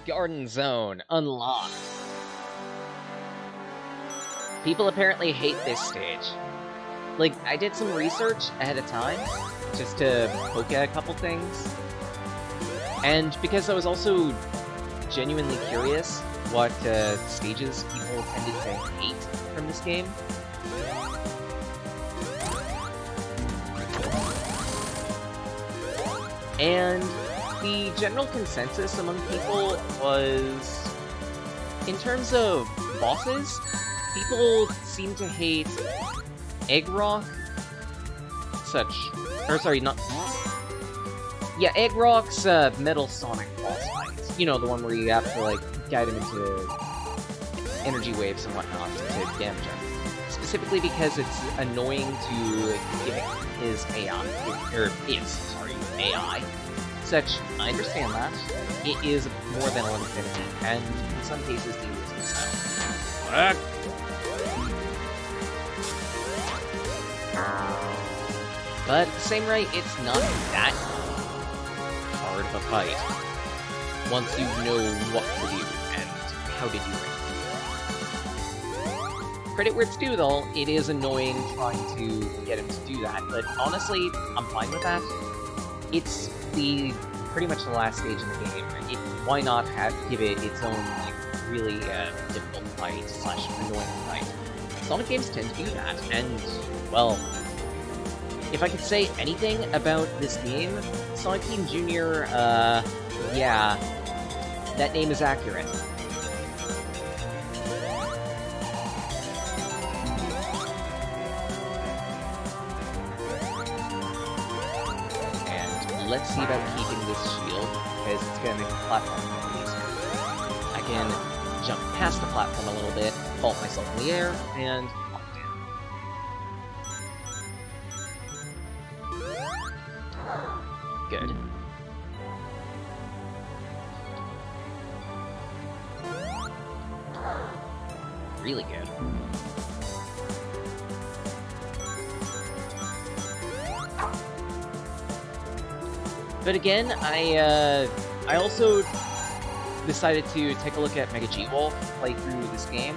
Garden Zone unlocked. People apparently hate this stage. Like, I did some research ahead of time, just to poke at a couple things. And because I was also genuinely curious what stages people tended to hate from this game. And the general consensus among people was, in terms of bosses, people seem to hate Egg Rock, Egg Rock's Metal Sonic boss fights. You know, the one where you have to, like, guide him into energy waves and whatnot to damage him. Specifically because it's annoying to give his AI, AI. Such, I understand that. It is more than an infinity, and in some cases the use so. But at the same rate, it's not that hard of a fight once you know what to do and how to do it. Credit where it's due, though, it is annoying trying to get him to do that, but honestly, I'm fine with that. It's pretty much the last stage in the game. Why not give it its own, like, really difficult fight / annoying fight? Sonic games tend to do that, and, well, if I could say anything about this game, Sonic Team Jr., yeah, that name is accurate. And let's see about keeping this shield, because it's going to make the platform a little easier. I can jump past the platform a little bit, vault myself in the air, and pop down. Good. Really good. But again, I also decided to take a look at Mega G-Wolf play through this game.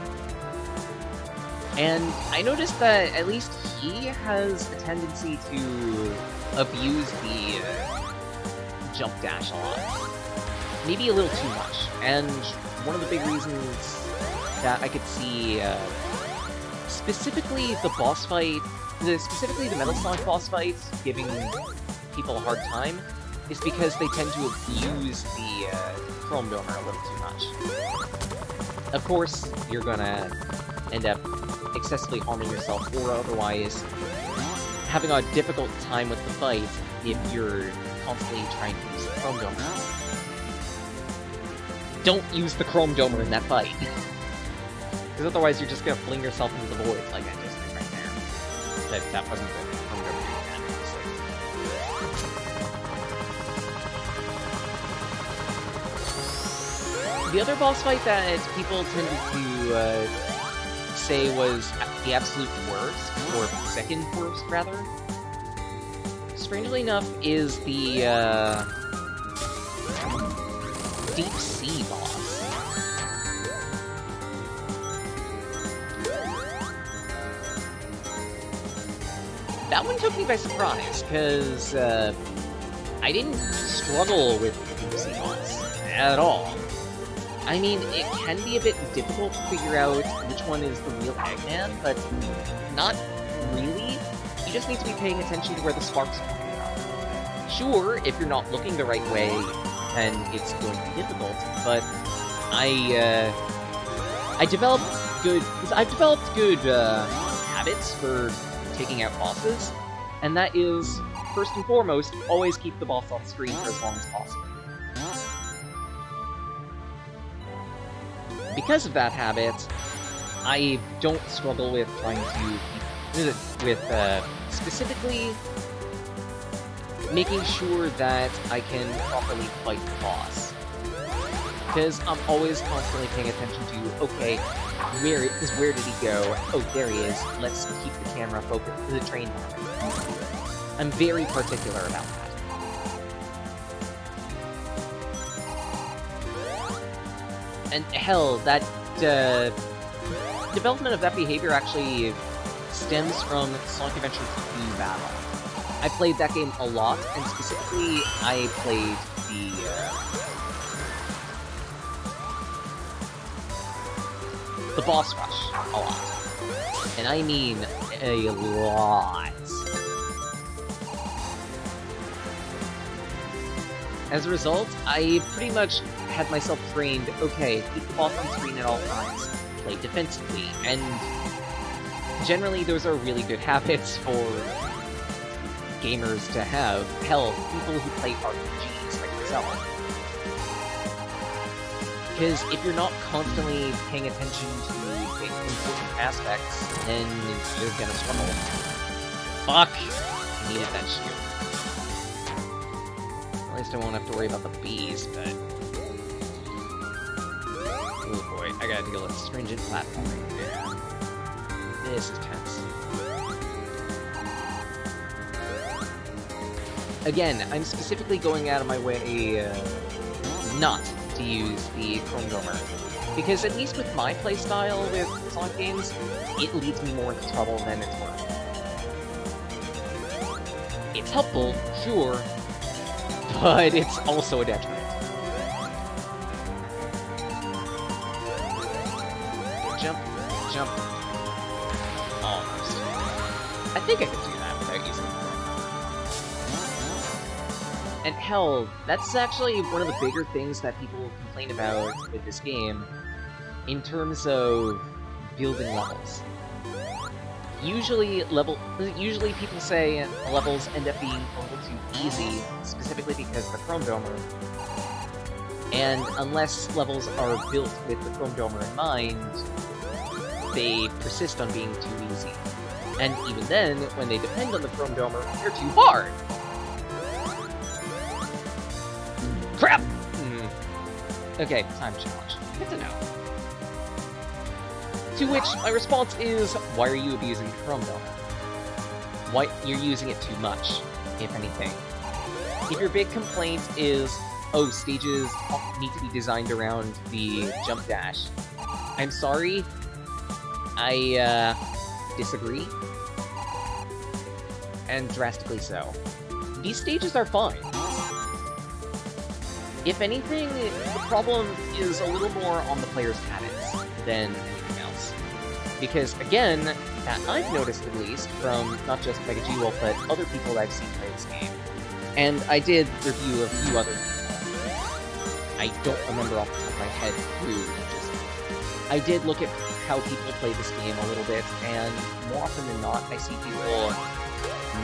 And I noticed that at least he has a tendency to abuse the jump dash a lot. Maybe a little too much. And one of the big reasons that I could see, specifically the boss fight, specifically the Metal Sonic boss fight, giving people a hard time, is because they tend to abuse the Chrome Domer a little too much. Of course, you're gonna end up excessively harming yourself, or otherwise having a difficult time with the fight if you're constantly trying to use the Chrome Domer. Don't use the Chrome Domer in that fight. Because otherwise you're just gonna fling yourself into the void like I just did right there. That wasn't the Chrome Domer you had, obviously. The other boss fight that people tended to say was the absolute worst, or second worst, rather, strangely enough, is the Deep Sea boss. That one took me by surprise, because I didn't struggle with the Deep Sea boss at all. I mean, it can be a bit difficult to figure out which one is the real Eggman, but not really. You just need to be paying attention to where the sparks are coming from. Sure, if you're not looking the right way, then it's going to be difficult, but I've developed good habits for taking out bosses, and that is, first and foremost, always keep the boss off screen for as long as possible. Because of that habit, I don't struggle with trying to specifically making sure that I can properly fight the boss. Because I'm always constantly paying attention to, okay, where did he go? Oh, there he is. Let's keep the camera focused, the train on him. I'm very particular about that. And hell, that development of that behavior actually stems from Sonic Adventure 2 Battle. I played that game a lot, and specifically, I played the boss rush a lot. And I mean a lot. As a result, I pretty much had myself trained, okay, keep the boss on screen at all times, play defensively, and generally those are really good habits for gamers to have. Hell, people who play RPGs like myself. Because if you're not constantly paying attention to the important aspects, then you're gonna struggle. Fuck! I needed that shield. At least I won't have to worry about the bees, but... Oh boy, I gotta deal with stringent platforming. Yeah. This is tense. Again, I'm specifically going out of my way not to use the Chrome Domer. Because at least with my playstyle with Sonic games, it leads me more into trouble than it's worth. It's helpful, sure, but it's also a detriment. Jump, jump. Almost. I think I can do that without using it. And hell, that's actually one of the bigger things that people complain about with this game, in terms of building levels. Usually people say levels end up being a little too easy, specifically because of the Chrome Domer. And unless levels are built with the Chrome Domer in mind, they persist on being too easy. And even then, when they depend on the Chrome Domer, they're too hard! Crap! Okay, time challenge. Good to know. To which my response is, why are you abusing Chrome Domer? Why you're using it too much, if anything. If your big complaint is, oh, stages need to be designed around the jump dash, I'm sorry, I disagree. And drastically so. These stages are fine. If anything, the problem is a little more on the player's habits than anything else. Because, again, that I've noticed at least, from not just Mega G-Wolf, but other people that I've seen play this game, and I did review a few other people. I don't remember off the top of my head who, I did look at how people play this game a little bit, and more often than not, I see people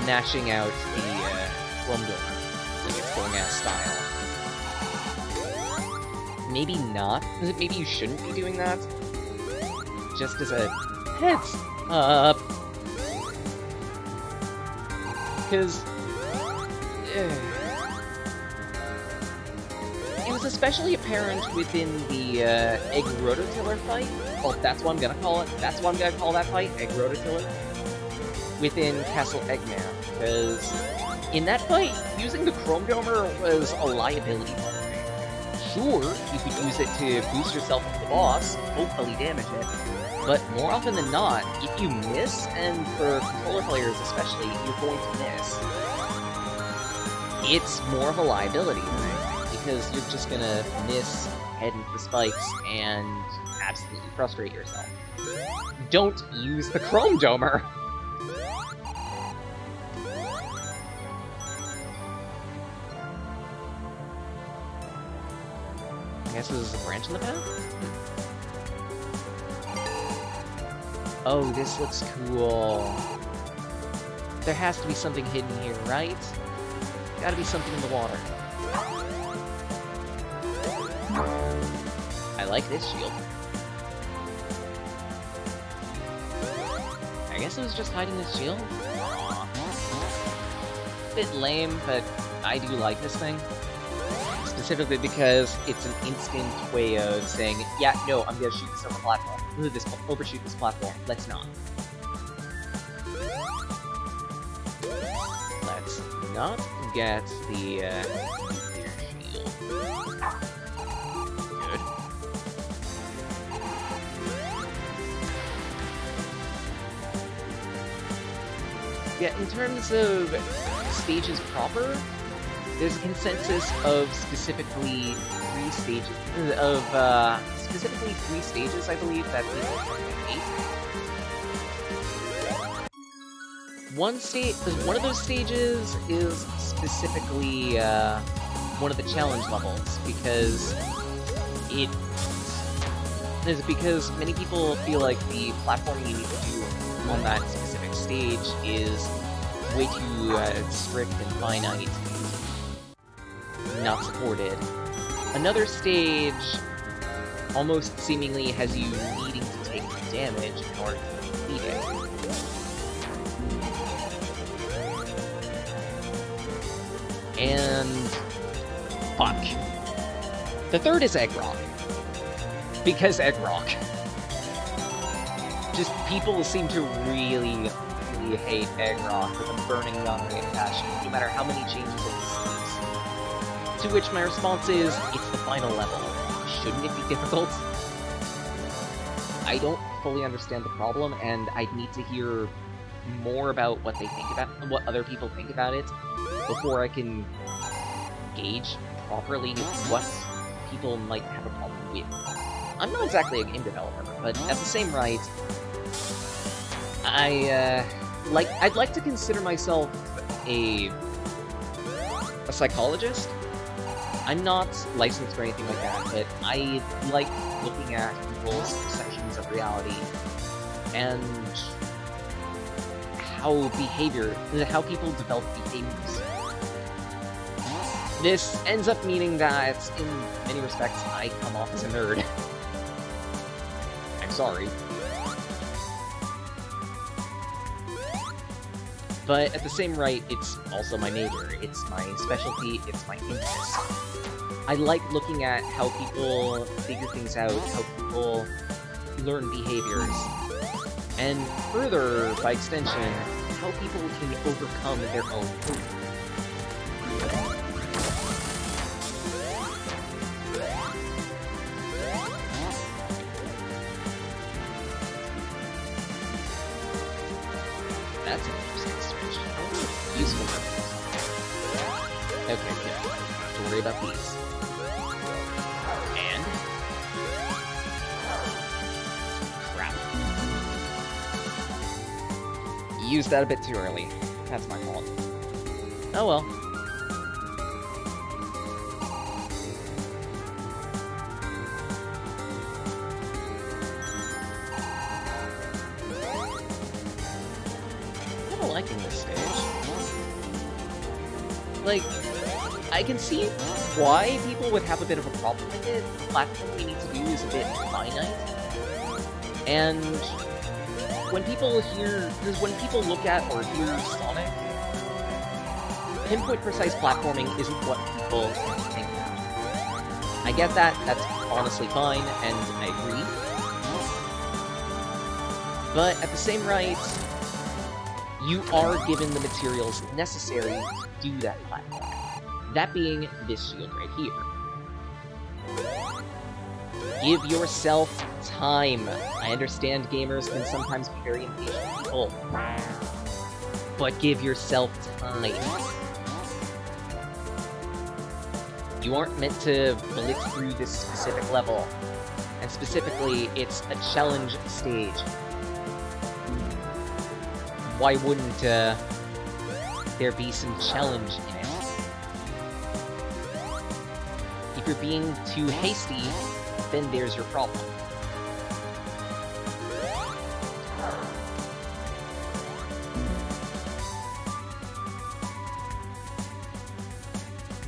mashing out the Chrome Domer, like it's going out of style. Maybe not. Maybe you shouldn't be doing that. Just as a heads up. Because... it was especially apparent within the Egg Rototiller fight. Well, that's what I'm gonna call it. That's what I'm gonna call that fight, Egg Rototiller. Within Castle Eggman. Because in that fight, using the Chrome Domer was a liability. Sure, you could use it to boost yourself with the boss, hopefully damage it, but more often than not, if you miss, and for controller players especially, you're going to miss, it's more of a liability, right? Because you're just gonna miss, head into the spikes, and absolutely frustrate yourself. Don't use the Chrome Domer! I guess there's a branch in the path? Oh, this looks cool. There has to be something hidden here, right? Gotta be something in the water. I like this shield. I guess it was just hiding this shield? Aww. Bit lame, but I do like this thing. Specifically because it's an instant way of saying, yeah, no, I'm gonna shoot this over platform. Overshoot this platform. Let's not. Let's not get the nuclear shield. Good. Yeah, in terms of stages proper, there's a consensus of specifically three stages, I believe, that people hate. One of those stages is specifically one of the challenge levels, because many people feel like the platforming you need to do on that specific stage is way too strict and finite, not supported. Another stage almost seemingly has you needing to take damage in order to complete it. And fuck. The third is Egg Rock. Because Egg Rock. Just people seem to really hate Egg Rock with a burning non-rate passion, no matter how many changes it receives. To which my response is, it's the final level. Shouldn't it be difficult? I don't fully understand the problem, and I'd need to hear more about what other people think about it before I can gauge properly what people might have a problem with. I'm not exactly a game developer, but at the same right, I'd like to consider myself a psychologist. I'm not licensed or anything like that, but I like looking at people's perceptions of reality and how people develop behaviors. This ends up meaning that, in many respects, I come off as a nerd. I'm sorry. But at the same right, it's also my major, it's my specialty, it's my interest. I like looking at how people figure things out, how people learn behaviors, and further, by extension, how people can overcome their own coping. That's an interesting switch. I wonder if it's useful for things. Okay, good. Don't have to worry about these. And... crap. Used that a bit too early. That's my fault. Oh well. Liking this stage. Like, I can see why people would have a bit of a problem with it. The platform we need to do is a bit finite. And when people look at or hear Sonic, pinpoint precise platforming isn't what people think about. I get that, that's honestly fine, and I agree. But at the same right, you are given the materials necessary to do that platform. That being this shield right here. Give yourself time. I understand gamers can sometimes be very impatient people. But give yourself time. You aren't meant to blitz through this specific level. And specifically, it's a challenge stage. Why wouldn't there be some challenge in it? If you're being too hasty, then there's your problem.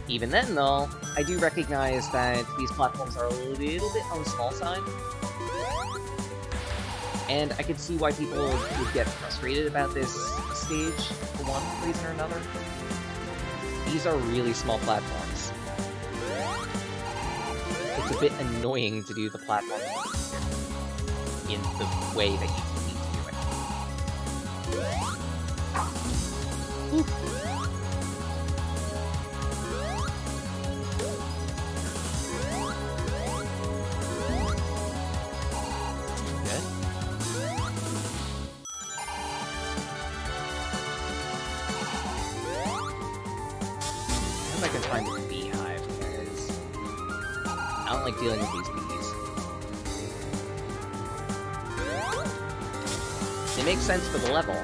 Even then, though, I do recognize that these platforms are a little bit on the small side. And I could see why people would get frustrated about this stage, for one reason or another. These are really small platforms. It's a bit annoying to do the platform in the way that you need to do it. Oof. don't like dealing with these bees. It makes sense for the level.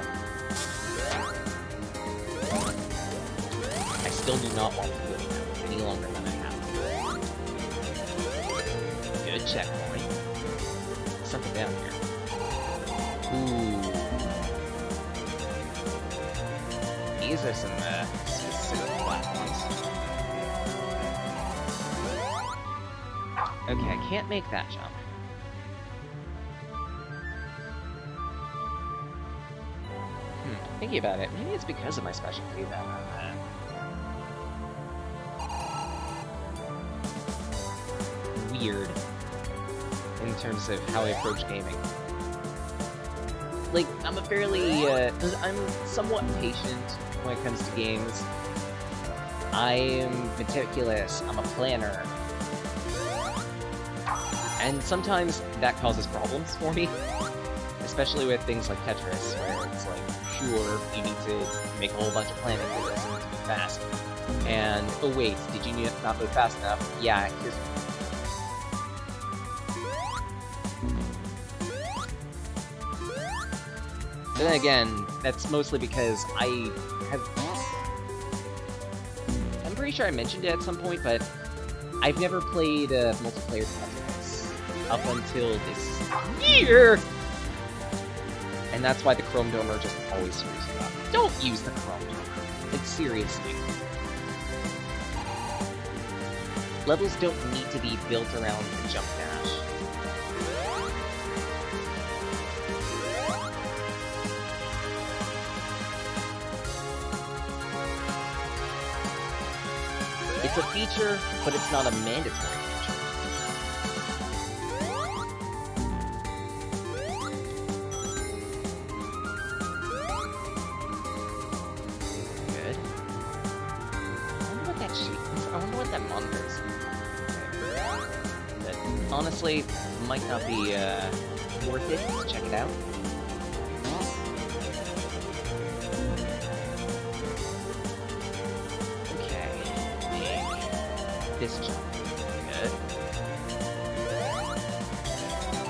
I still do not want to do it any longer than I have. Good checkpoint. Something down here. Ooh. These are some specific platforms. Okay, I can't make that jump. Thinking about it, maybe it's because of my specialty that I'm weird in terms of how I approach gaming. Like, I'm a fairly, I'm somewhat patient when it comes to games. I am meticulous, I'm a planner. And sometimes that causes problems for me. Especially with things like Tetris, where it's like, sure, you need to make a whole bunch of planning for this and move fast. And, oh wait, did you not move fast enough? Yeah, here's... But then again, that's mostly because I'm pretty sure I mentioned it at some point, but I've never played multiplayer Tetris up until this year! And that's why the Chrome Domer just always screws you up. Don't use the Chrome Domer. Like, seriously. Levels don't need to be built around the jump dash. It's a feature, but it's not a mandatory feature. Good. I wonder what that monitor is. But honestly, might not be worth it to check it out. This jump. Good.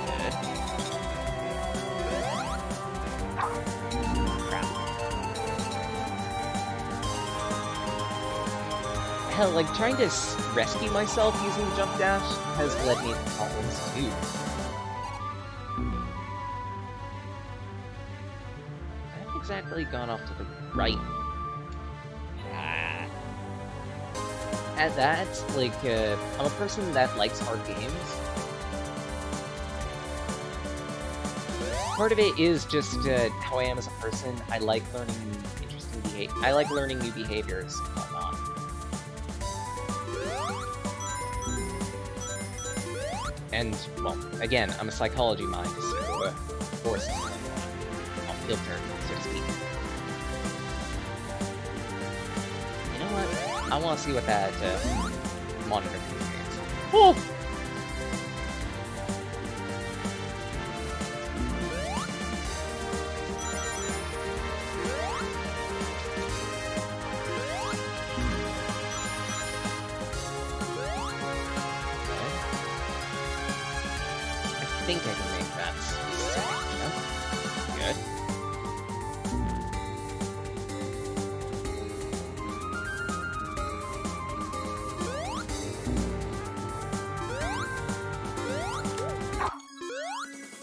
Good. Crap. Hell, like, trying to rescue myself using the jump dash has led me to problems, too. I haven't exactly gone off to the right. At that, like, I'm a person that likes hard games. Part of it is just how I am as a person. I like learning interesting behavior. I like learning new behaviors and whatnot. And, well, again, I'm a psychology mind, so, of course, I'll filter, so to speak. You know what? I want to see what that monitor communicates. Oh! I think I can make that specific jump. Good.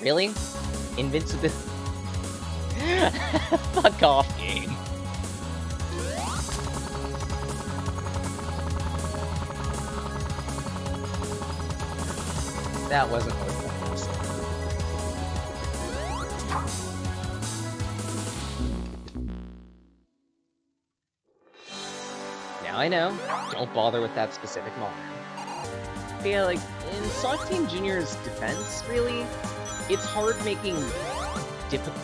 Really? Invincibility? Fuck off, game. That wasn't worth it. Now I know. Don't bother with that specific monitor. But yeah, like, in Sonic Team Junior's defense, really, it's hard making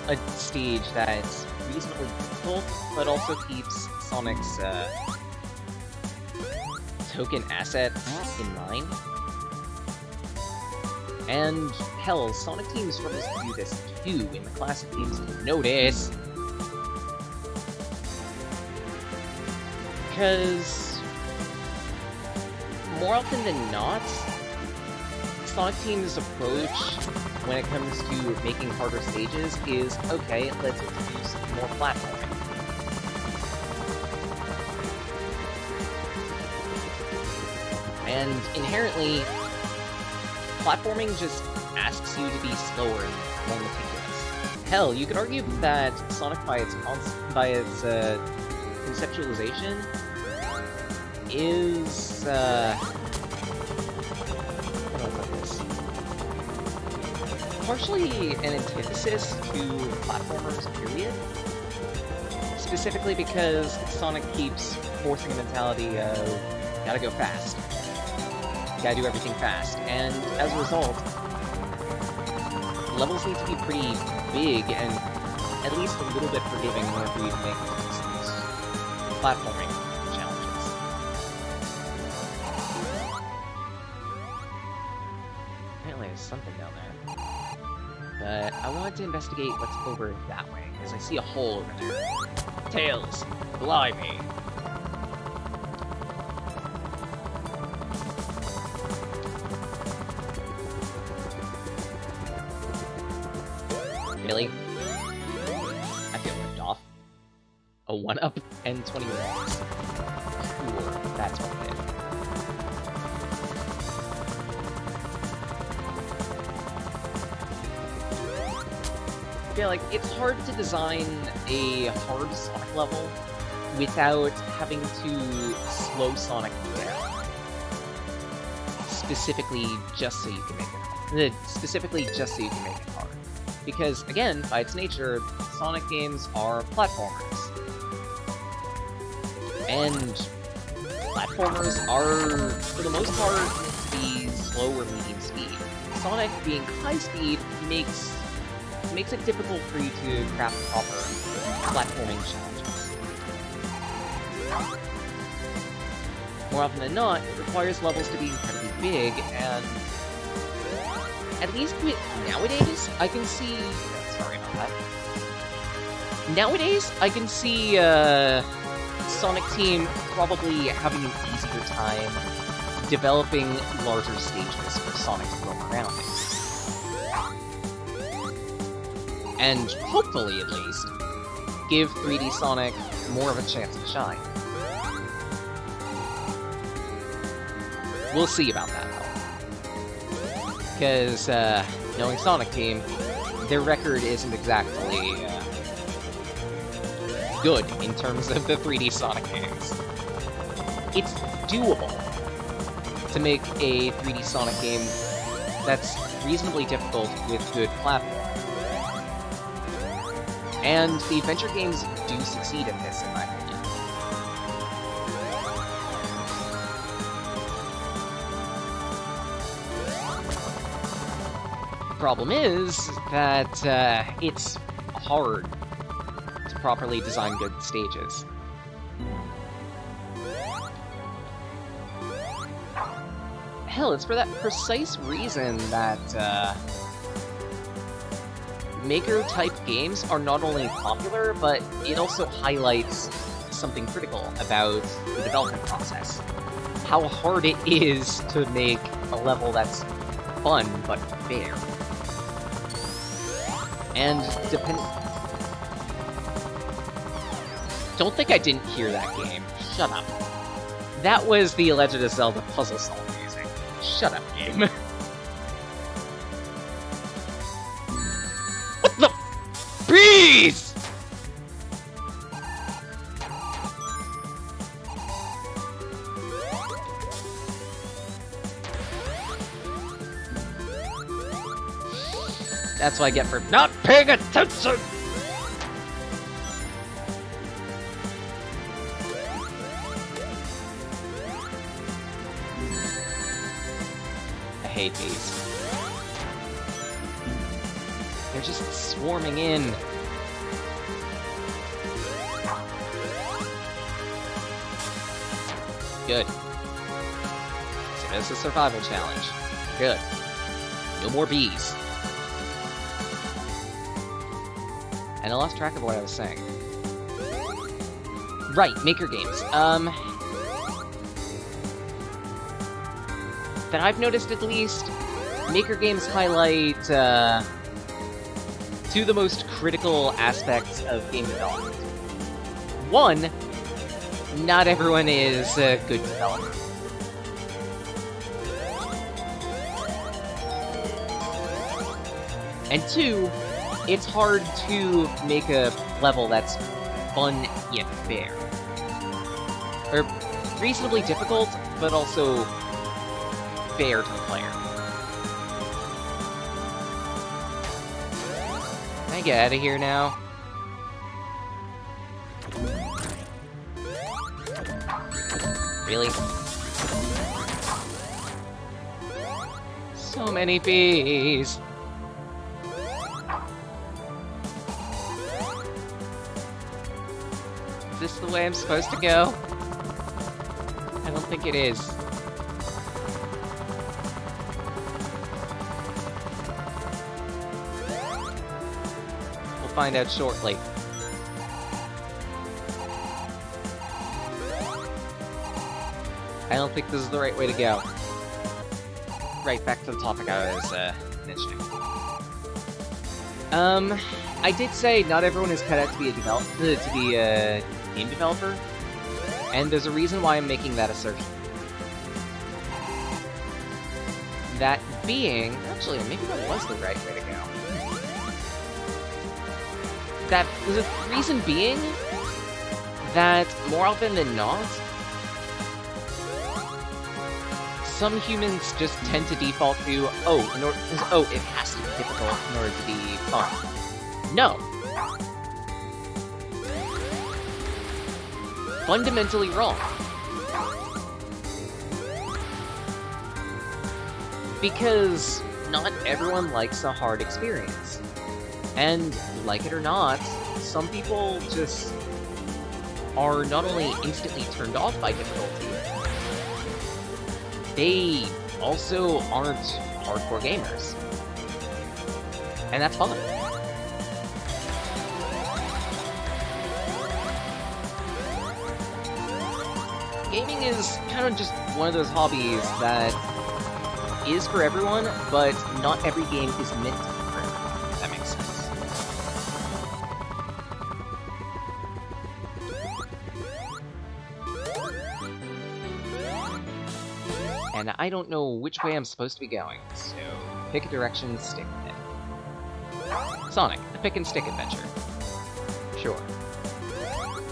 a stage that's reasonably difficult, but also keeps Sonic's token asset in mind. And hell, Sonic Team struggles to do this too in the classic games. Notice, because more often than not, Sonic Team's approach when it comes to making harder stages is, okay, let's introduce more platforming. And inherently, platforming just asks you to be slower and more meticulous. Hell, you could argue that Sonic, by its conceptualization, is how do I put this? Partially an antithesis to platformers, period. Specifically because Sonic keeps forcing a mentality of gotta go fast. Gotta do everything fast. And as a result, levels need to be pretty big and at least a little bit forgiving in order for you to make these platforming challenges. Apparently there's something down there. But I wanted to investigate what's over that way, because I see a hole over there. Tails, belie me. Really? I feel ripped off. A 1-up and 20 rounds. Sure, that's what it is. I feel like it's hard to design a hard Sonic level without having to slow Sonic down. Specifically just so you can make it hard. Specifically just so you can make it hard. Because, again, by its nature, Sonic games are platformers. And platformers are, for the most part, the slow or medium speed. Sonic being high speed makes it difficult for you to craft proper platforming challenges. More often than not, it requires levels to be incredibly big, and at least with nowadays, I can see... Sorry about that. Nowadays, I can see Sonic Team probably having an easier time developing larger stages for Sonic to roam around in. And hopefully, at least, give 3D Sonic more of a chance to shine. We'll see about that, though. Because, knowing Sonic Team, their record isn't exactly good in terms of the 3D Sonic games. It's doable to make a 3D Sonic game that's reasonably difficult with good platform. And the adventure games do succeed in this, in my opinion. The problem is that it's hard to properly design good stages. Hell, it's for that precise reason that Maker-type games are not only popular, but it also highlights something critical about the development process. How hard it is to make a level that's fun, but fair. And Don't think I didn't hear that game. Shut up. That was the Legend of Zelda puzzle solving music. Shut up, game. What the? Bees! That's what I get for not paying attention! I hate these. They're just swarming in. Good. So this is a survival challenge. Good. No more bees. And I lost track of what I was saying. Right, Maker games. That I've noticed at least, Maker games highlight two of the most critical aspects of game development. One, not everyone is a good developer. And two, it's hard to make a level that's fun yet fair. Or reasonably difficult, but also fair to the player. Can I get out of here now? Really? So many bees! Is this the way I'm supposed to go? I don't think it is. We'll find out shortly. I don't think this is the right way to go. Right, back to the topic I was mentioning. I did say not everyone is cut out to be a game developer, and there's a reason why I'm making that assertion. That being, actually, maybe that was the right way to go. That the reason being that more often than not, some humans just tend to default to, it has to be difficult in order to be fun. No. Fundamentally wrong. Because not everyone likes a hard experience. And, like it or not, some people just are not only instantly turned off by difficulty, they also aren't hardcore gamers. And that's fine. Gaming is kind of just one of those hobbies that is for everyone, but not every game is meant to be for everyone, if that makes sense. And I don't know which way I'm supposed to be going, so pick a direction, stick with it. Sonic, a pick and stick adventure. Sure.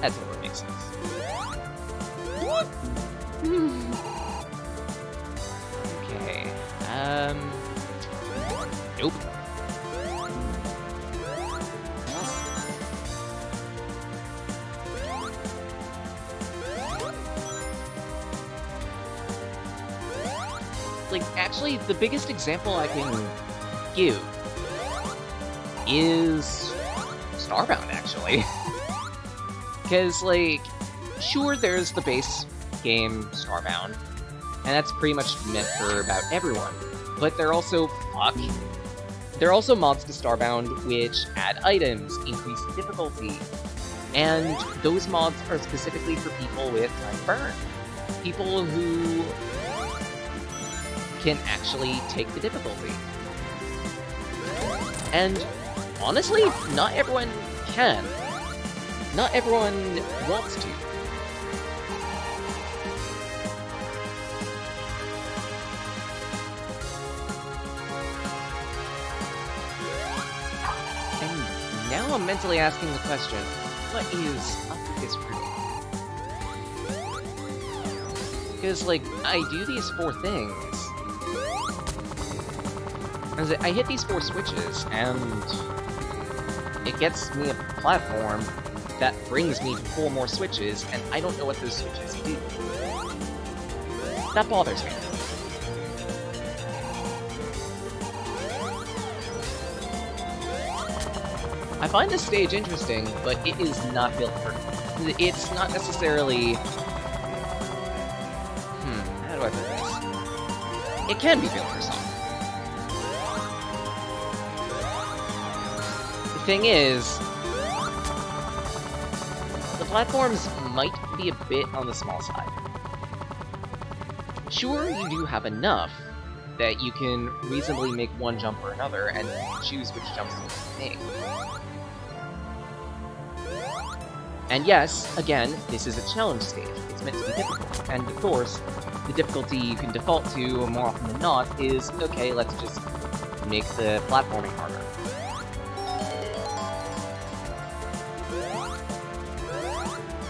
That totally makes sense. Okay, nope. Like, actually, the biggest example I can give is Starbound, actually. Because, like, sure, there's the base game Starbound, and that's pretty much meant for about everyone. But there are also mods to Starbound which add items, increase the difficulty, and those mods are specifically for people with time burn. People who can actually take the difficulty. And honestly, not everyone can. Not everyone wants to. And now I'm mentally asking the question, what is up with this room? Because, like, I do these 4 things. I hit these 4 switches, and it gets me a platform that brings me to 4 more switches, and I don't know what those switches do. That bothers me. I find this stage interesting, but it is not built for... It's not necessarily... how do I put this? It can be built for some. The thing is, the platforms might be a bit on the small side. Sure, you do have enough, that you can reasonably make one jump or another, and choose which jumps to make. And yes, again, this is a challenge stage. It's meant to be difficult. And of course, the difficulty you can default to more often than not is, okay, let's just make the platforming harder.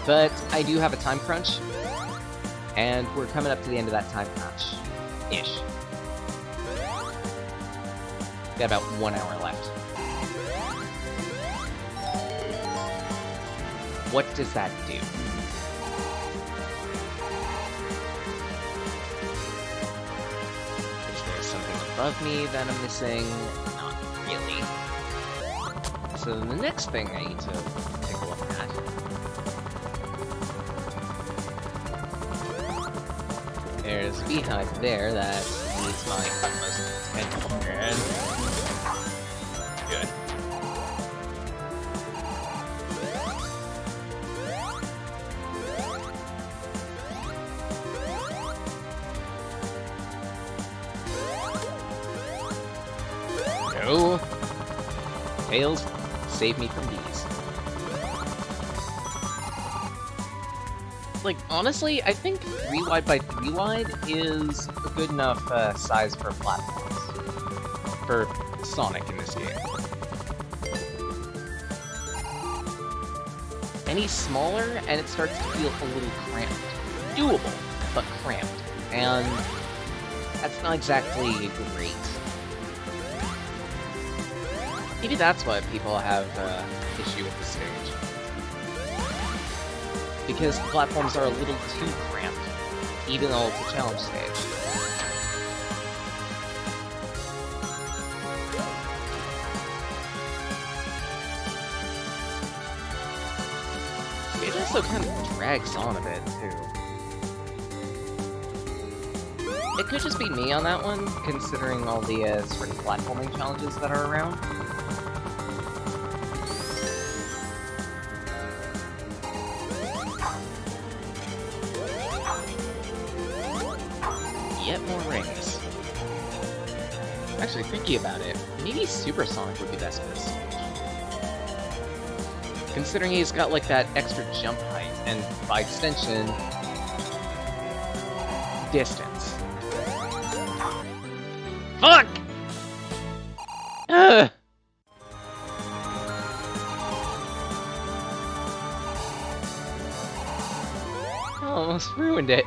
But I do have a time crunch, and we're coming up to the end of that time crunch-ish. Got about 1 hour left. What does that do? Is there something above me that I'm missing? Not really. So the next thing I need to take a look at there's a beehive there that needs my utmost attention. Good. No! Tails, save me from these. Like, honestly, I think 3 wide by 3 wide is a good enough size for platforms. For Sonic in this game. Any smaller, and it starts to feel a little cramped. Doable, but cramped. And that's not exactly great. Maybe that's why people have issue with the stage. Because the platforms are a little too cramped, even though it's a challenge stage. It also kind of drags on a bit, too. It could just be me on that one, considering all the sort of platforming challenges that are around. Yet more rings. Actually, thinking about it, maybe Super Sonic would be best for this stage. Considering he's got, like, that extra jump height, and, by extension, distance. Fuck! Ugh! I almost ruined it.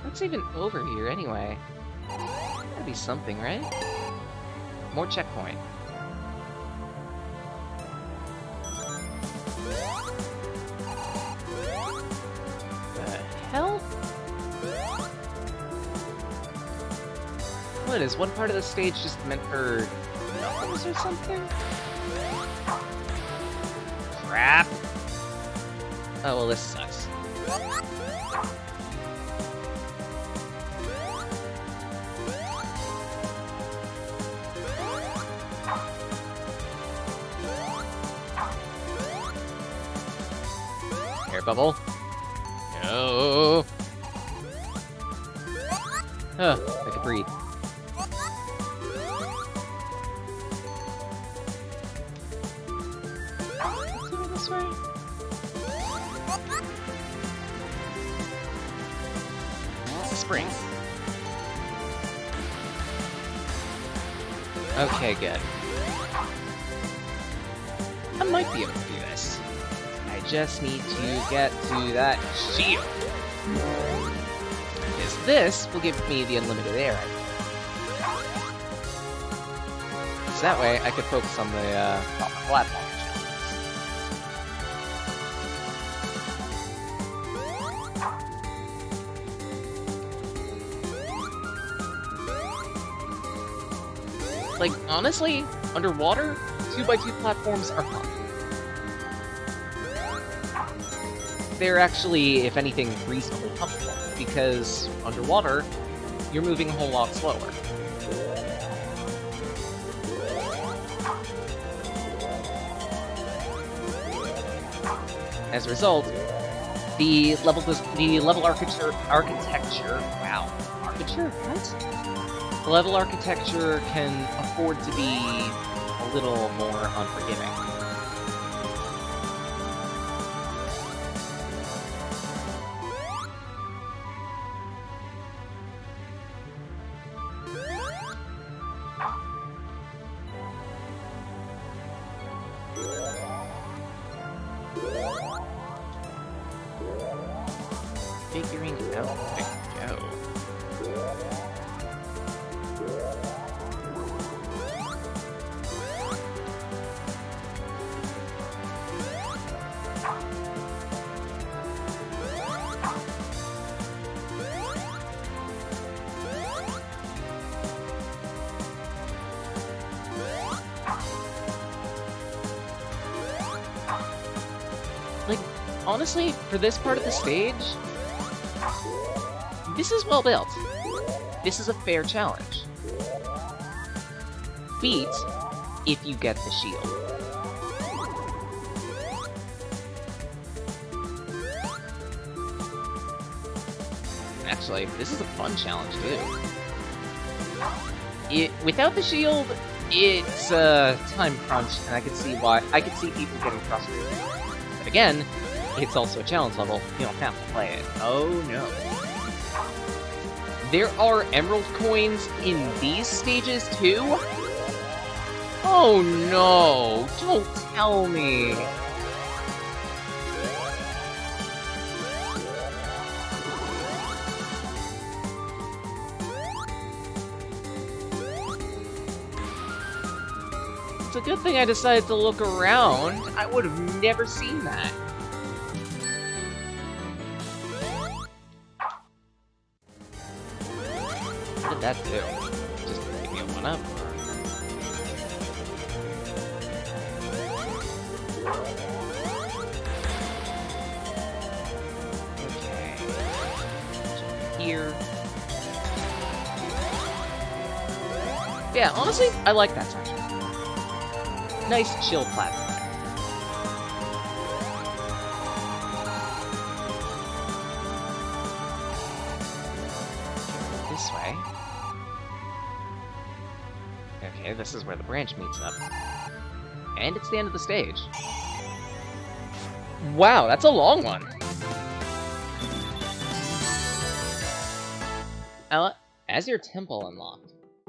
What's even over here, anyway? Gotta be something, right? More checkpoint. The hell? What, is one part of the stage just meant for knuckles or something? Crap! Oh, well, this sucks. Air bubble. No. Oh, I can breathe. Let's go this way. Spring. Okay, good. I might be able to do this. I just need to get to that shield. Because this will give me the unlimited air. So that way I could focus on the platform challenges. Like, honestly, underwater, 2x2 platforms are fun. They're actually, if anything, reasonably comfortable, because underwater, you're moving a whole lot slower. As a result, the level architecture. Wow, architecture? What? The level architecture can afford to be a little more unforgiving. Figuring out where to go. Like, honestly, for this part of the stage, this is well built. This is a fair challenge. Beat if you get the shield. Actually, this is a fun challenge too. Without the shield, it's a time crunch, and I could see people getting frustrated. But again, it's also a challenge level. You don't have to play it. Oh no. There are emerald coins in these stages too? Oh no! Don't tell me! It's a good thing I decided to look around. I would have never seen that. What did that do? Just give me a 1-up? Okay. Jump here. Yeah, honestly, I like that section. Nice chill platform. This way. Okay, this is where the branch meets up. And it's the end of the stage. Wow, that's a long one. As your temple unlocked.